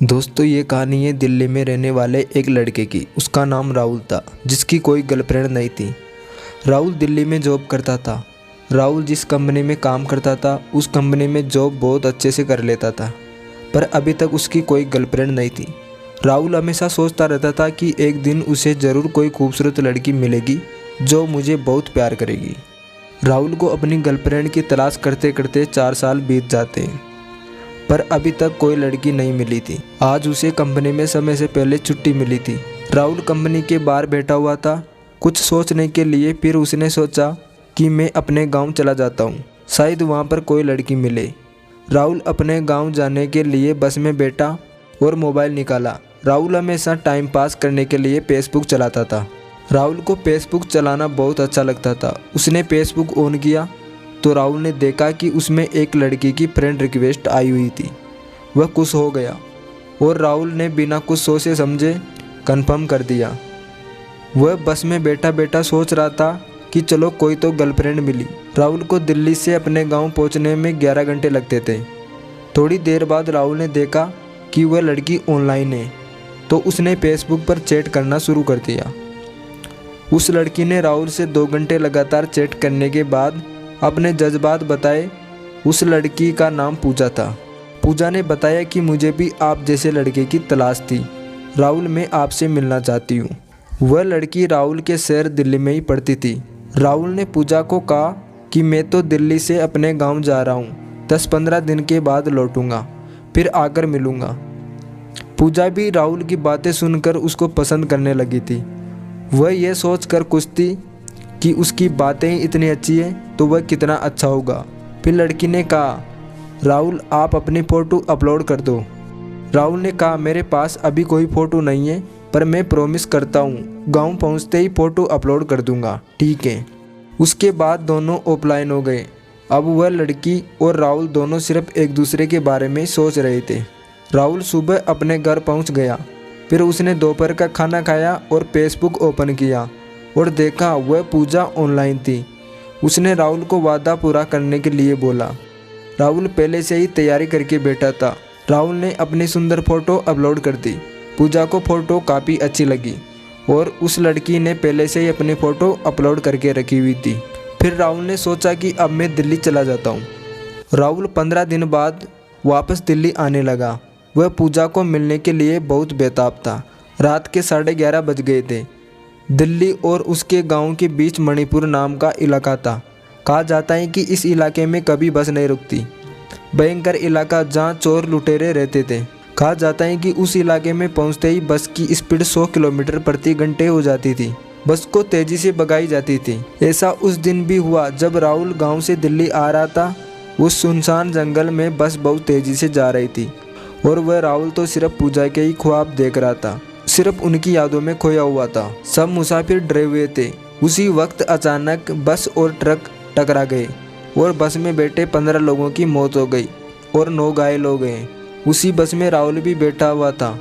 दोस्तों ये कहानी है दिल्ली में रहने वाले एक लड़के की। उसका नाम राहुल था, जिसकी कोई गर्लफ्रेंड नहीं थी। राहुल दिल्ली में जॉब करता था। राहुल जिस कंपनी में काम करता था उस कंपनी में जॉब बहुत अच्छे से कर लेता था, पर अभी तक उसकी कोई गर्लफ्रेंड नहीं थी। राहुल हमेशा सोचता रहता था कि एक दिन उसे ज़रूर कोई खूबसूरत लड़की मिलेगी जो मुझे बहुत प्यार करेगी। राहुल को अपनी गर्लफ्रेंड की तलाश करते करते 4 साल बीत जाते हैं, पर अभी तक कोई लड़की नहीं मिली थी। आज उसे कंपनी में समय से पहले छुट्टी मिली थी। राहुल कंपनी के बाहर बैठा हुआ था कुछ सोचने के लिए। फिर उसने सोचा कि मैं अपने गांव चला जाता हूं, शायद वहां पर कोई लड़की मिले। राहुल अपने गांव जाने के लिए बस में बैठा और मोबाइल निकाला। राहुल हमेशा टाइम पास करने के लिए फेसबुक चलाता था। राहुल को फेसबुक चलाना बहुत अच्छा लगता था। उसने फेसबुक ऑन किया तो राहुल ने देखा कि उसमें एक लड़की की फ्रेंड रिक्वेस्ट आई हुई थी। वह खुश हो गया और राहुल ने बिना कुछ सोचे समझे कंफर्म कर दिया। वह बस में बैठा बैठा सोच रहा था कि चलो कोई तो गर्लफ्रेंड मिली। राहुल को दिल्ली से अपने गांव पहुंचने में 11 घंटे लगते थे। थोड़ी देर बाद राहुल ने देखा कि वह लड़की ऑनलाइन है, तो उसने फेसबुक पर चैट करना शुरू कर दिया। उस लड़की ने राहुल से 2 घंटे लगातार चैट करने के बाद अपने जज्बात बताए। उस लड़की का नाम पूजा था। पूजा ने बताया कि मुझे भी आप जैसे लड़के की तलाश थी। राहुल, मैं आपसे मिलना चाहती हूँ। वह लड़की राहुल के शहर दिल्ली में ही पढ़ती थी। राहुल ने पूजा को कहा कि मैं तो दिल्ली से अपने गांव जा रहा हूँ, 10-15 दिन के बाद लौटूंगा, फिर आकर मिलूंगा। पूजा भी राहुल की बातें सुनकर उसको पसंद करने लगी थी। वह यह सोचकर खुश थी कि उसकी बातें इतनी अच्छी हैं तो वह कितना अच्छा होगा। फिर लड़की ने कहा, राहुल आप अपनी फ़ोटो अपलोड कर दो। राहुल ने कहा, मेरे पास अभी कोई फ़ोटो नहीं है, पर मैं प्रॉमिस करता हूँ गांव पहुँचते ही फ़ोटो अपलोड कर दूँगा। ठीक है। उसके बाद दोनों ऑफलाइन हो गए। अब वह लड़की और राहुल दोनों सिर्फ एक दूसरे के बारे में सोच रहे थे। राहुल सुबह अपने घर पहुँच गया। फिर उसने दोपहर का खाना खाया और फेसबुक ओपन किया और देखा वह पूजा ऑनलाइन थी। उसने राहुल को वादा पूरा करने के लिए बोला। राहुल पहले से ही तैयारी करके बैठा था। राहुल ने अपनी सुंदर फ़ोटो अपलोड कर दी। पूजा को फ़ोटो काफ़ी अच्छी लगी और उस लड़की ने पहले से ही अपनी फ़ोटो अपलोड करके रखी हुई थी। फिर राहुल ने सोचा कि अब मैं दिल्ली चला जाता हूँ। राहुल 15 दिन बाद वापस दिल्ली आने लगा। वह पूजा को मिलने के लिए बहुत बेताब था। रात के 11:30 बज गए थे। दिल्ली और उसके गांव के बीच मणिपुर नाम का इलाका था। कहा जाता है कि इस इलाके में कभी बस नहीं रुकती। भयंकर इलाका जहां चोर लुटेरे रहते थे। कहा जाता है कि उस इलाके में पहुंचते ही बस की स्पीड 100 किलोमीटर प्रति घंटे हो जाती थी। बस को तेजी से भगाई जाती थी। ऐसा उस दिन भी हुआ जब राहुल गाँव से दिल्ली आ रहा था। उस सुनसान जंगल में बस बहुत तेजी से जा रही थी और वह राहुल तो सिर्फ पूजा के ही ख्वाब देख रहा था, सिर्फ उनकी यादों में खोया हुआ था। सब मुसाफिर डरे हुए थे। उसी वक्त अचानक बस और ट्रक टकरा गए और बस में बैठे 15 लोगों की मौत हो गई और 9 घायल हो गए। उसी बस में राहुल भी बैठा हुआ था,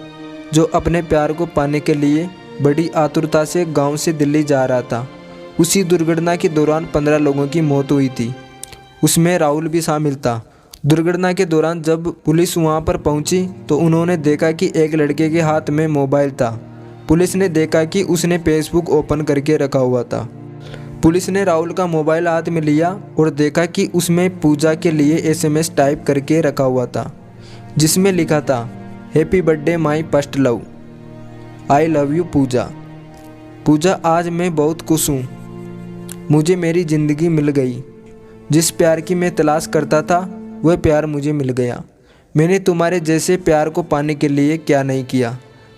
जो अपने प्यार को पाने के लिए बड़ी आतुरता से गांव से दिल्ली जा रहा था। उसी दुर्घटना के दौरान 15 लोगों की मौत हुई थी। उसमें राहुल भी शामिल था। दुर्घटना के दौरान जब पुलिस वहां पर पहुंची तो उन्होंने देखा कि एक लड़के के हाथ में मोबाइल था। पुलिस ने देखा कि उसने फेसबुक ओपन करके रखा हुआ था। पुलिस ने राहुल का मोबाइल हाथ में लिया और देखा कि उसमें पूजा के लिए SMS टाइप करके रखा हुआ था, जिसमें लिखा था, happy birthday my first love, I love you Puja. Puja, आज मैं बहुत खुश हूँ। मुझे मेरी ज़िंदगी मिल गई। जिस प्यार की मैं तलाश करता था वह प्यार मुझे मिल गया। मैंने तुम्हारे जैसे प्यार को पाने के लिए क्या नहीं किया।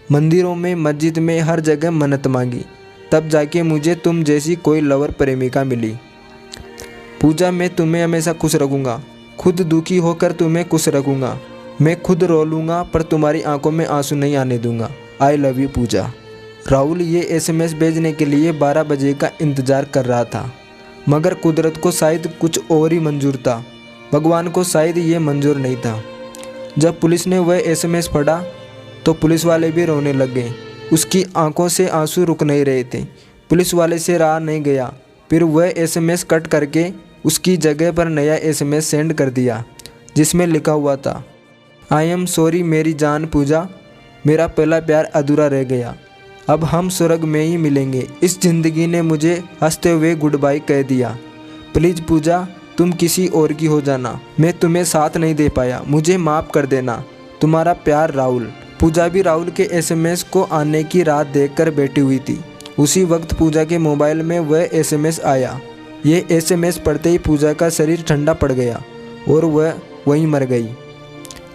मंदिरों में, मस्जिद में, हर जगह मन्नत मांगी, तब जाके मुझे तुम जैसी कोई लवर प्रेमिका मिली। पूजा, मैं तुम्हें हमेशा खुश रखूँगा। खुद दुखी होकर तुम्हें खुश रखूँगा। मैं खुद रो लूँगा पर तुम्हारी आंखों में आंसू नहीं आने दूँगा। आई लव यू पूजा। राहुल ये SMS भेजने के लिए 12 बजे का इंतज़ार कर रहा था, मगर कुदरत को शायद कुछ और ही मंजूर था। भगवान को शायद ये मंजूर नहीं था। जब पुलिस ने वह SMS पढ़ा तो पुलिस वाले भी रोने लग गए। उसकी आंखों से आंसू रुक नहीं रहे थे। पुलिस वाले से रहा नहीं गया। फिर वह SMS कट करके उसकी जगह पर नया SMS सेंड कर दिया, जिसमें लिखा हुआ था, आई एम सॉरी मेरी जान पूजा, मेरा पहला प्यार अधूरा रह गया। अब हम स्वर्ग में ही मिलेंगे। इस ज़िंदगी ने मुझे हंसते हुए गुड बाय कह दिया। प्लीज़ पूजा, तुम किसी और की हो जाना। मैं तुम्हें साथ नहीं दे पाया, मुझे माफ़ कर देना। तुम्हारा प्यार राहुल। पूजा भी राहुल के एसएमएस को आने की रात देखकर बैठी हुई थी। उसी वक्त पूजा के मोबाइल में वह एसएमएस आया। ये एसएमएस पढ़ते ही पूजा का शरीर ठंडा पड़ गया और वह वहीं मर गई।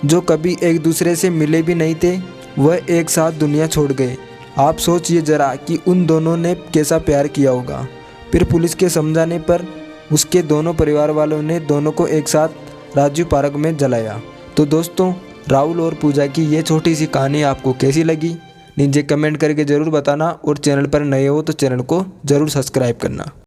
जो कभी एक दूसरे से मिले भी नहीं थे, वह एक साथ दुनिया छोड़ गए। आप सोचिए ज़रा कि उन दोनों ने कैसा प्यार किया होगा। फिर पुलिस के समझाने पर उसके दोनों परिवार वालों ने दोनों को एक साथ राजू पार्क में जलाया। तो दोस्तों, राहुल और पूजा की ये छोटी सी कहानी आपको कैसी लगी, नीचे कमेंट करके ज़रूर बताना। और चैनल पर नए हो तो चैनल को ज़रूर सब्सक्राइब करना।